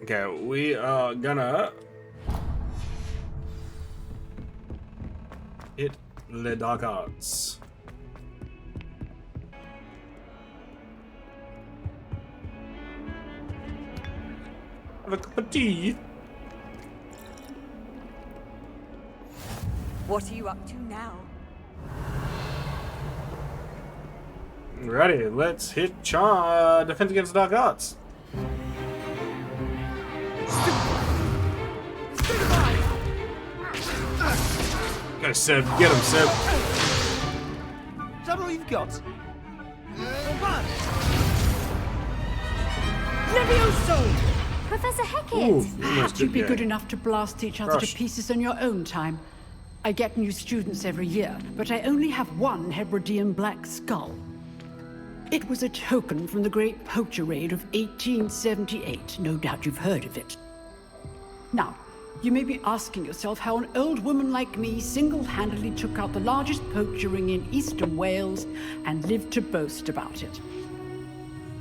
Okay, we are gonna hit the dark arts. Have a cup of tea. What are you up to now? Ready, let's hit defense against dark arts. Go, Seb. Get him, Seb. Is that all you've got? Levioso! Professor Hackett! Ooh, Perhaps you'd be good enough to blast each other Gosh. to pieces in your own time. I get new students every year, but I only have one Hebridean black skull. It was a token from the Great Poacher Raid of 1878. No doubt you've heard of it. Now, you may be asking yourself how an old woman like me single-handedly took out the largest poacher ring in eastern Wales and lived to boast about it.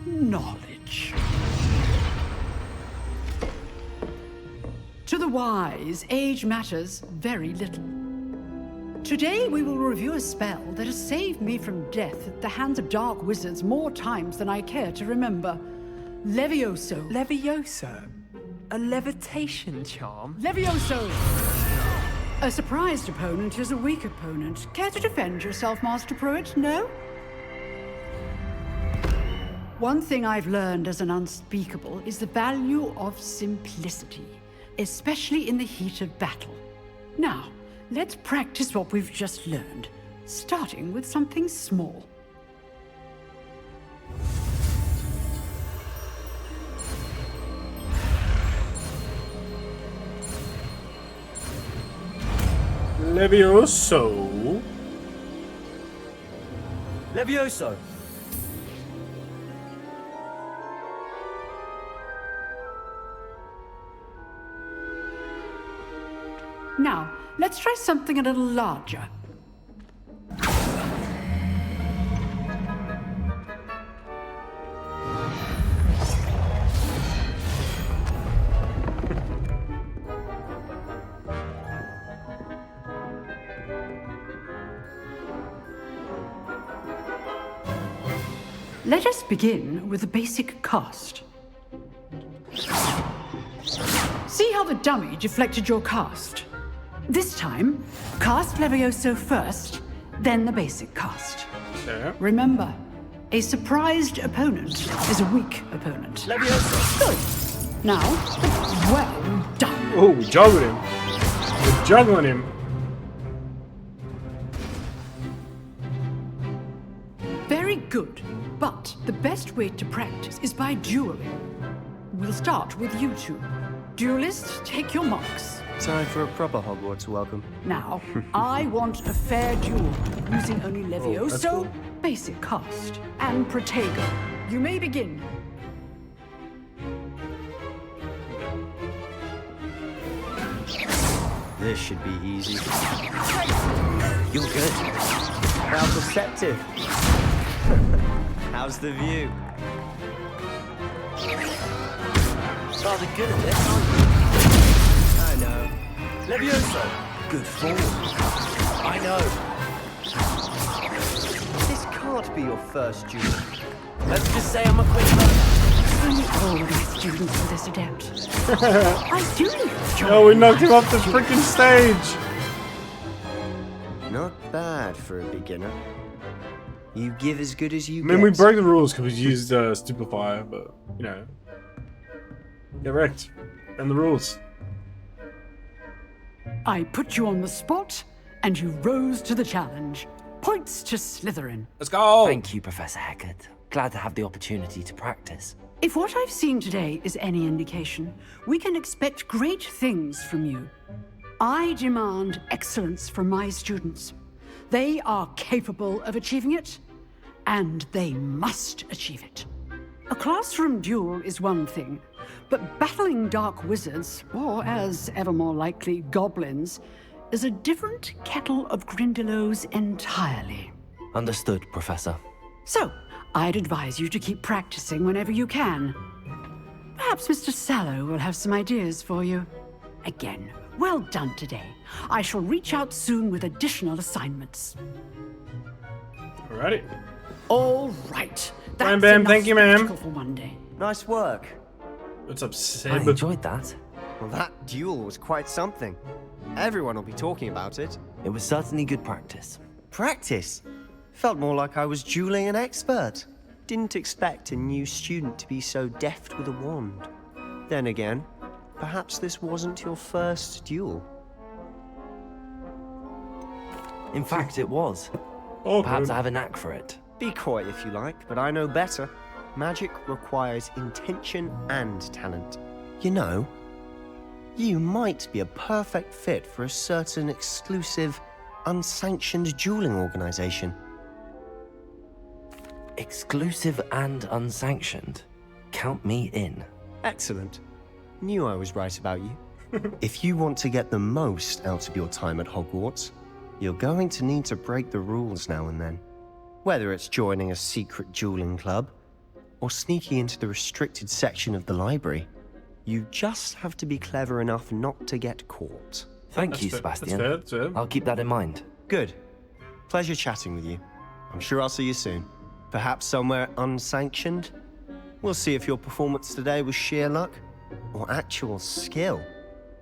Knowledge. To the wise, age matters very little. Today we will review a spell that has saved me from death at the hands of dark wizards more times than I care to remember. Levioso. Levioso? A levitation charm? Levioso! A surprised opponent is a weak opponent. Care to defend yourself, Master Pruitt? No? One thing I've learned as an unspeakable is the value of simplicity, especially in the heat of battle. Now, let's practice what we've just learned, starting with something small. Levioso. Levioso! Now, let's try something a little larger. Let us begin with the basic cast. See how the dummy deflected your cast? This time, cast Levioso first, then the basic cast. Okay. Remember, a surprised opponent is a weak opponent. Levioso! Good. Now, well done. Oh, we juggled him. We're juggling him. Very good. But the best way to practice is by dueling. We'll start with you two. Duelists, take your marks. Time for a proper Hogwarts welcome. Now, I want a fair duel, using only that's Levioso, cool. basic cast, and Protego. You may begin. This should be easy. You're good. How perceptive. How's the view? Rather good at this, aren't you? I know. Levioso! Good form. I know. This can't be your first duel. Let's just say I'm a quick learner. Only all my students are this adept. I do enjoy Oh, we knocked him my off the duel. freaking stage. Not bad for a beginner. You give as good as you I mean, get. we broke the rules because we used Stupefy, but, you know. Get wrecked. And the rules. I put you on the spot, and you rose to the challenge. Points to Slytherin. Let's go! Thank you, Professor Hackett. Glad to have the opportunity to practice. If what I've seen today is any indication, we can expect great things from you. I demand excellence from my students. They are capable of achieving it, and they must achieve it. A classroom duel is one thing, but battling dark wizards, or as ever more likely, goblins, is a different kettle of Grindylows entirely. Understood, Professor. So, I'd advise you to keep practicing whenever you can. Perhaps Mr. Sallow will have some ideas for you. Again, well done today. I shall reach out soon with additional assignments. Alrighty. All right. Bam, bam, enough thank you, ma'am. spectacle for one day. Nice work. What's up, I Seb? enjoyed that. Well, that duel was quite something. Everyone will be talking about it. It was certainly good practice. Practice? Felt more like I was dueling an expert. Didn't expect a new student to be so deft with a wand. Then again, perhaps this wasn't your first duel. In fact, it was. Oh, Perhaps good. I have a knack for it. Be coy if you like, but I know better. Magic requires intention and talent. You know, you might be a perfect fit for a certain exclusive, unsanctioned dueling organization. Exclusive and unsanctioned. Count me in. Excellent. Knew I was right about you. If you want to get the most out of your time at Hogwarts, you're going to need to break the rules now and then. Whether it's joining a secret dueling club, or sneaking into the restricted section of the library, you just have to be clever enough not to get caught. Thank you, That's fair, Sebastian. That's fair. I'll keep that in mind. Good. Pleasure chatting with you. I'm sure I'll see you soon. Perhaps somewhere unsanctioned? We'll see if your performance today was sheer luck or actual skill.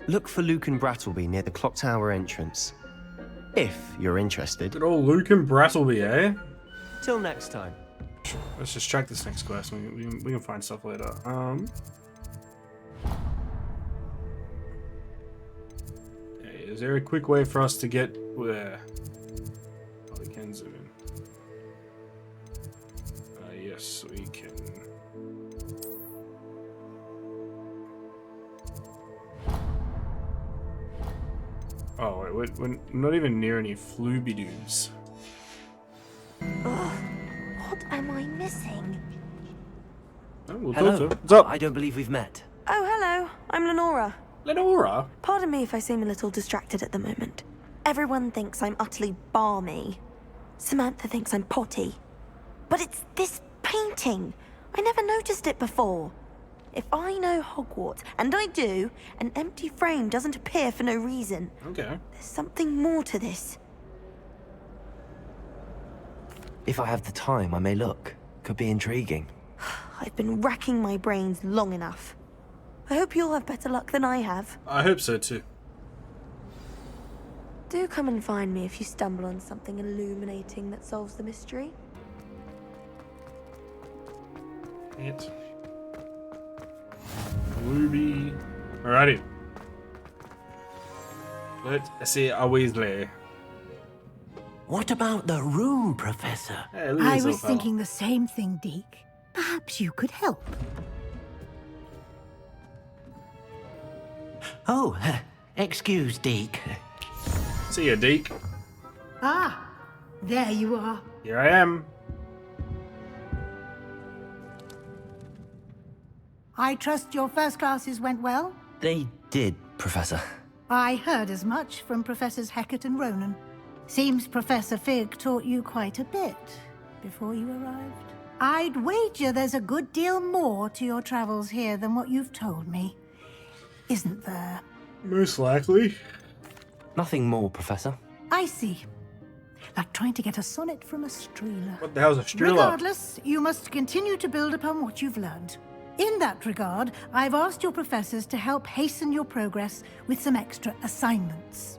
Look for Luke and Brattleby near the clock tower entrance. If you're interested. Good old Luke and Brattleby, eh? Till next time. Let's just check this next quest. We can find stuff later. Okay, is there a quick way for us to get where? Oh, we can zoom in. Yes, we can. Oh, wait, we're not even near any Flooby-Doos. What am I missing? Oh, we'll Hello. talk to her. What's up? I don't believe we've met. Oh, hello. I'm Lenora. Lenora? Pardon me if I seem a little distracted at the moment. Everyone thinks I'm utterly balmy. Samantha thinks I'm potty. But it's this painting. I never noticed it before. If I know Hogwarts, and I do, an empty frame doesn't appear for no reason. Okay. There's something more to this. If I have the time, I may look. Could be intriguing. I've been racking my brains long enough. I hope you'll have better luck than I have. I hope so too. Do come and find me if you stumble on something illuminating that solves the mystery. It. Ruby. Alrighty. Let's see a Weasley. What about the room, Professor? Hey, look at I this was little thinking the same thing, Deke. Perhaps you could help. Oh, excuse, Deke. fella. See ya, Deke. Ah, there you are. Here I am. I trust your first classes went well? They did, Professor. I heard as much from Professors Hecat and Ronan. Seems Professor Fig taught you quite a bit before you arrived. I'd wager there's a good deal more to your travels here than what you've told me. Isn't there? Most likely. Nothing more, Professor. I see. Like trying to get a sonnet from a streeler. What the hell's a Strilla? Regardless, you must continue to build upon what you've learned. In that regard, I've asked your professors to help hasten your progress with some extra assignments.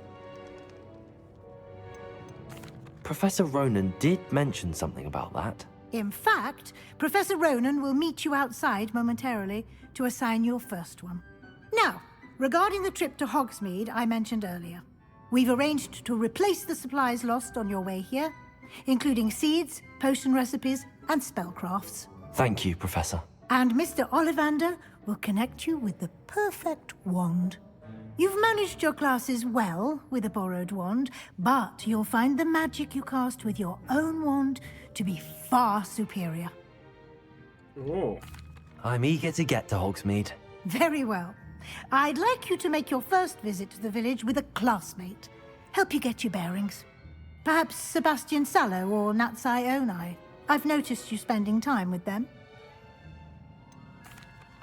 Professor Ronan did mention something about that. In fact, Professor Ronan will meet you outside momentarily to assign your first one. Now, regarding the trip to Hogsmeade I mentioned earlier, we've arranged to replace the supplies lost on your way here, including seeds, potion recipes, and spellcrafts. Thank you, Professor. And Mr. Ollivander will connect you with the perfect wand. You've managed your classes well with a borrowed wand, but you'll find the magic you cast with your own wand to be far superior. Oh. I'm eager to get to Hogsmeade. Very well. I'd like you to make your first visit to the village with a classmate. Help you get your bearings. Perhaps Sebastian Sallow or Natsai Onai. I've noticed you spending time with them.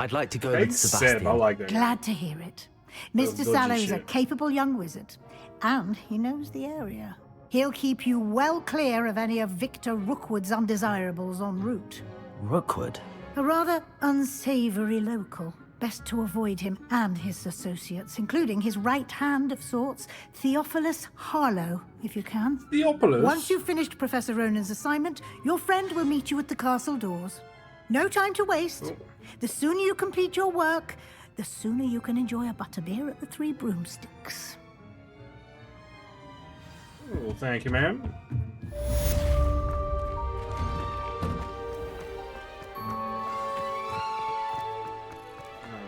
I'd like to go Big with Seb, Sebastian. I like that. Glad to hear it. Mr. dodgy Sallow is a shit. capable young wizard, and he knows the area. He'll keep you well clear of any of Victor Rookwood's undesirables en route. Rookwood? A rather unsavory local. Best to avoid him and his associates, including his right hand of sorts, Theophilus Harlow, if you can. Theophilus? Once you've finished Professor Ronan's assignment, your friend will meet you at the castle doors. No time to waste. The sooner you complete your work, the sooner you can enjoy a butterbeer at the Three Broomsticks. Oh, thank you, ma'am.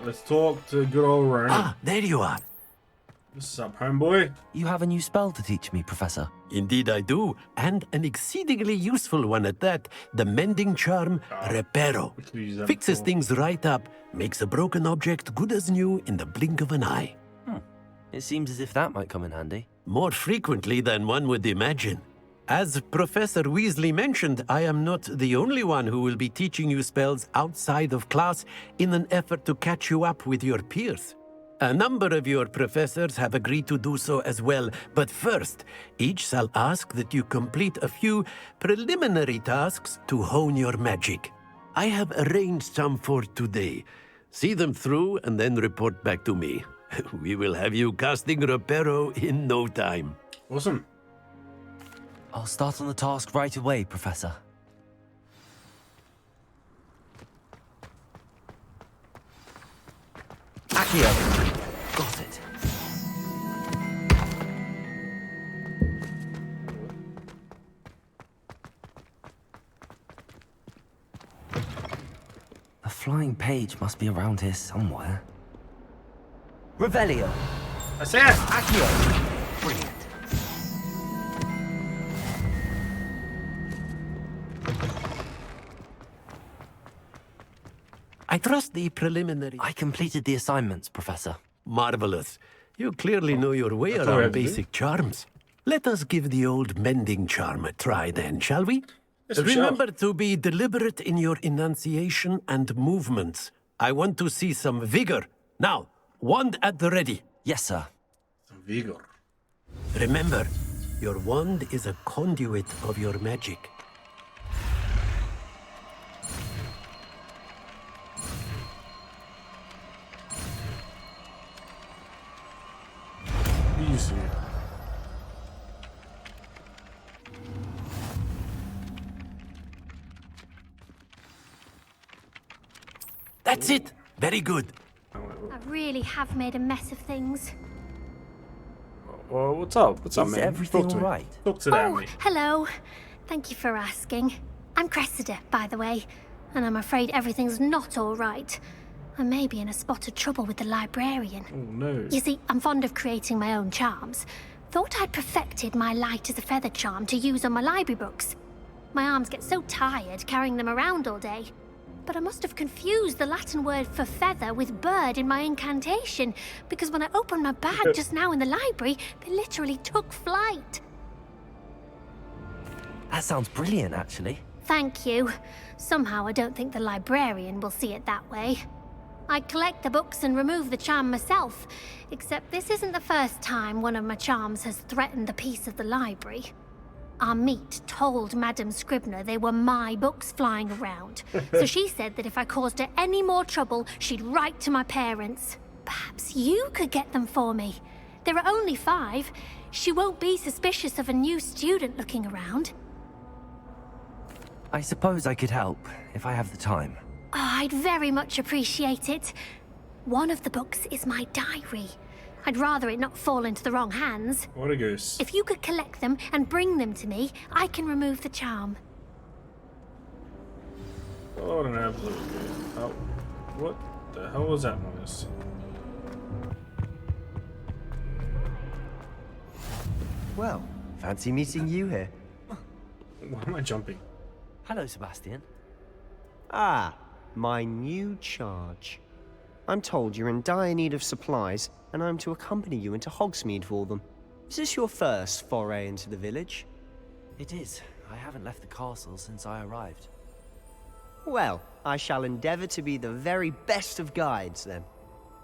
Let's talk to good old Ronan. Ah, there you are. What's up, homeboy? You have a new spell to teach me, Professor. Indeed I do, and an exceedingly useful one at that. The mending charm, Reparo. We could use that Fixes before. things right up, makes a broken object good as new in the blink of an eye. It seems as if that might come in handy. More frequently than one would imagine. As Professor Weasley mentioned, I am not the only one who will be teaching you spells outside of class in an effort to catch you up with your peers. A number of your professors have agreed to do so as well, but first, each shall ask that you complete a few preliminary tasks to hone your magic. I have arranged some for today. See them through and then report back to me. We will have you casting Reparo in no time. Awesome. I'll start on the task right away, Professor. Accio! Got it. The flying page must be around here somewhere. Revelio! That's it! Accio! Brilliant. I trust the preliminary. I completed the assignments, Professor. Marvelous. You clearly know your way That's all I around had to do. basic charms. Let us give the old mending charm a try then, shall we? Yes, we shall. Remember to be deliberate in your enunciation and movements. I want to see some vigor. Now, wand at the ready. Yes, sir. Vigor. Remember, your wand is a conduit of your magic. Easy. That's it. Very good. I really have made a mess of things. Well, what's up? What's up, Is man? everything Talk to me. all right? Talk to that Oh, me. hello. Thank you for asking. I'm Cressida, by the way, and I'm afraid everything's not all right. I may be in a spot of trouble with the librarian. Oh no. You see, I'm fond of creating my own charms. Thought I'd perfected my light as a feather charm to use on my library books. My arms get so tired carrying them around all day. But I must have confused the Latin word for feather with bird in my incantation, because when I opened my bag just now in the library, they literally took flight. That sounds brilliant, actually. Thank you. Somehow I don't think the librarian will see it that way. I collect the books and remove the charm myself, except this isn't the first time one of my charms has threatened the peace of the library. Our meet told Madame Scribner they were my books flying around, so she said that if I caused her any more trouble, she'd write to my parents. Perhaps you could get them for me. There are only 5. She won't be suspicious of a new student looking around. I suppose I could help, if I have the time. Oh, I'd very much appreciate it. One of the books is my diary. I'd rather it not fall into the wrong hands. What a goose. If you could collect them and bring them to me, I can remove the charm. What an absolute goose. Oh, what the hell was that noise? Well, fancy meeting you here. Why am I jumping? Hello, Sebastian. Ah, my new charge. I'm told you're in dire need of supplies, and I'm to accompany you into Hogsmeade for them. Is this your first foray into the village? It is. I haven't left the castle since I arrived. Well, I shall endeavour to be the very best of guides, then.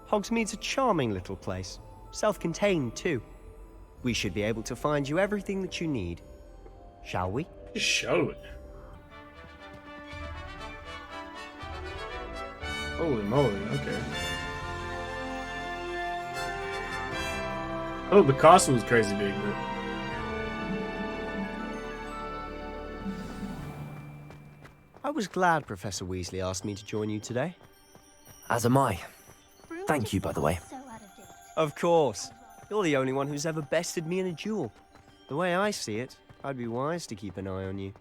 Hogsmeade's a charming little place. Self-contained, too. We should be able to find you everything that you need. Shall we? Show it. Holy moly, okay. Oh, the castle was crazy big, but... I was glad Professor Weasley asked me to join you today. As am I. Thank you, by the way. So out of date. Of course. You're the only one who's ever bested me in a duel. The way I see it, I'd be wise to keep an eye on you.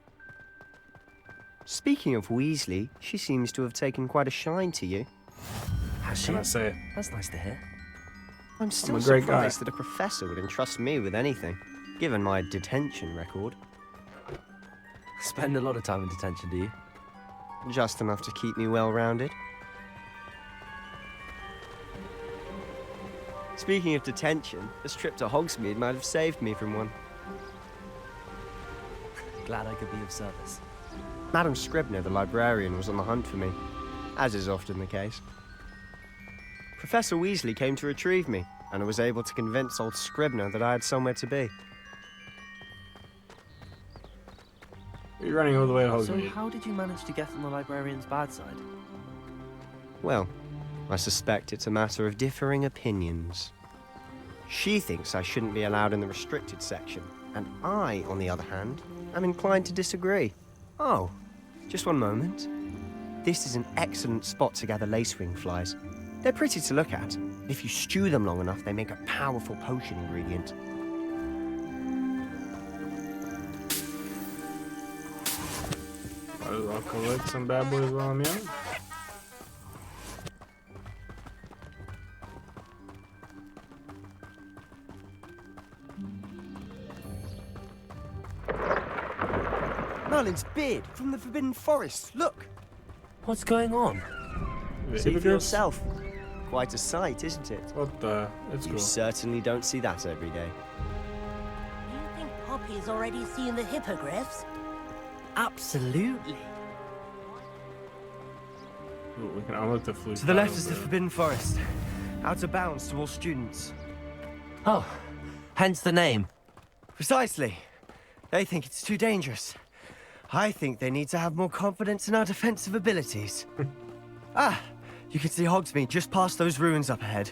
Speaking of Weasley, she seems to have taken quite a shine to you. Has she? Can I say? That's nice to hear. I'm still a great guy. surprised that a professor would entrust me with anything, given my detention record. Spend a lot of time in detention, do you? Just enough to keep me well-rounded. Speaking of detention, this trip to Hogsmeade might have saved me from one. Glad I could be of service. Madam Scribner, the librarian, was on the hunt for me, as is often the case. Professor Weasley came to retrieve me, and I was able to convince old Scribner that I had somewhere to be. You're running all the way to So Hogsmeade. how did you manage to get on the librarian's bad side? Well, I suspect it's a matter of differing opinions. She thinks I shouldn't be allowed in the restricted section, and I, on the other hand, am inclined to disagree. Oh, just one moment. This is an excellent spot to gather lacewing flies. They're pretty to look at. If you stew them long enough, they make a powerful potion ingredient. I'll collect some bad boys while I'm young. Merlin's beard from the Forbidden Forest. Look, What's going on? The see for hippogriffs? yourself. Quite a sight, isn't it? What the? It's You cool. certainly don't see that every day. You think Poppy's already seen the hippogriffs? Absolutely. Ooh, we can unlock the flute. To the left is the Forbidden Forest. Out of bounds to all students. Oh, hence the name. Precisely. They think it's too dangerous. I think they need to have more confidence in our defensive abilities. Ah, you can see Hogsmeade just past those ruins up ahead.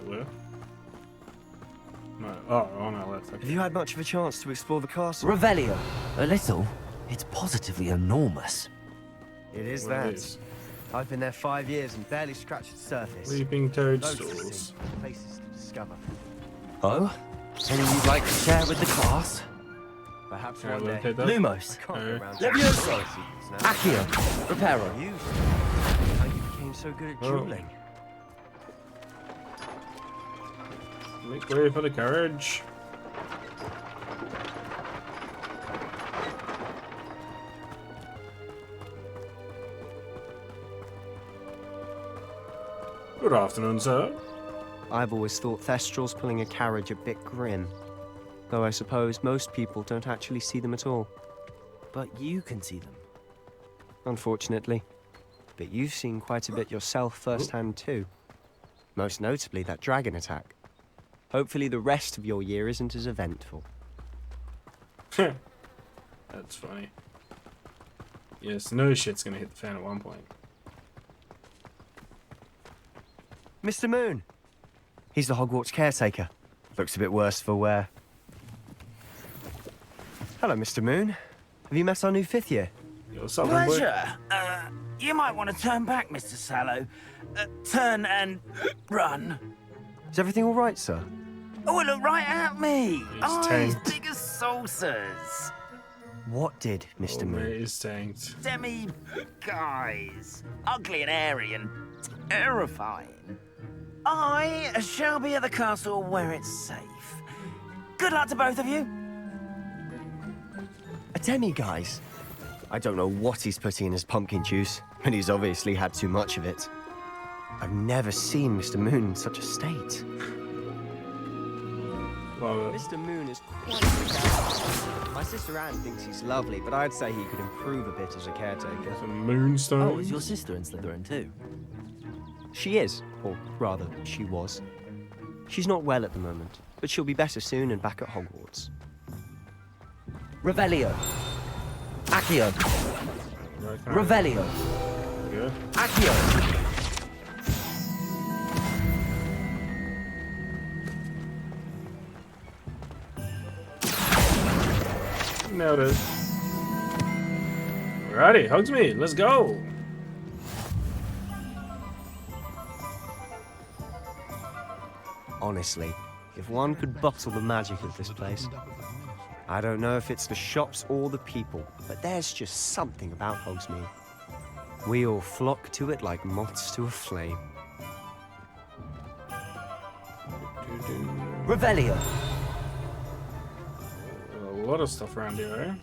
Where? No. Oh, on our left. Have Okay. you had much of a chance to explore the castle? Revelio. A little. It's positively enormous. It is Well, it that. is. I've been there 5 years and barely scratched the surface. Sleeping Loads toadstools. of places to discover. Oh? Any you'd like to share with the class? Perhaps Alright, one we'll day. take that. Lumos. Can't go Alright. around Levioso. secrets now. Accio. Reparo. You? How you became so good at Oh. dueling? Make way for the carriage. Good afternoon, sir. I've always thought Thestrals pulling a carriage a bit grim. Though I suppose most people don't actually see them at all. But you can see them. Unfortunately. But you've seen quite a bit yourself firsthand too. Most notably that dragon attack. Hopefully the rest of your year isn't as eventful. That's funny. Yes, no shit's gonna hit the fan at one point. Mr. Moon! He's the Hogwarts caretaker. Looks a bit worse for wear. Hello, Mr. Moon. Have you met our new 5th year? Yo, something boy. Pleasure. You might want to turn back, Mr. Sallow. Turn and run. Is everything all right, sir? Oh, look right at me. Eyes tanked. big as saucers. What did, Mr. Oh, Moon? mate, is tanked. Demi guys. Ugly and airy and terrifying. I shall be at the castle where it's safe. Good luck to both of you. A demi-guise? I don't know what he's putting in his pumpkin juice, but he's obviously had too much of it. I've never seen Mr. Moon in such a state. Love it. Mr. Moon is quite a My sister Anne thinks he's lovely, but I'd say he could improve a bit as a caretaker. Some moonstone. Oh, is your sister in Slytherin too? She is, or rather, she was. She's not well at the moment, but she'll be better soon and back at Hogwarts. Revelio. Accio. Okay. Revelio. Good. Accio. Nailed it. Alrighty, Hogsmeade, let's go. Honestly, if one could bottle the magic of this place. I don't know if it's the shops or the people, but there's just something about Hogsmeade. We all flock to it like moths to a flame. Revelio. A lot of stuff around here,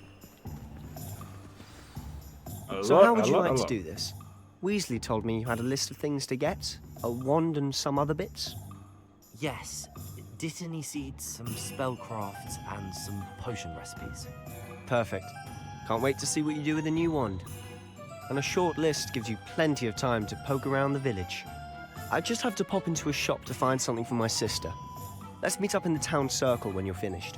eh? So how would you like to do this? Weasley told me you had a list of things to get, a wand and some other bits. Yes. Dittany seeds, some spellcrafts, and some potion recipes. Perfect. Can't wait to see what you do with the new wand. And a short list gives you plenty of time to poke around the village. I just have to pop into a shop to find something for my sister. Let's meet up in the town circle when you're finished.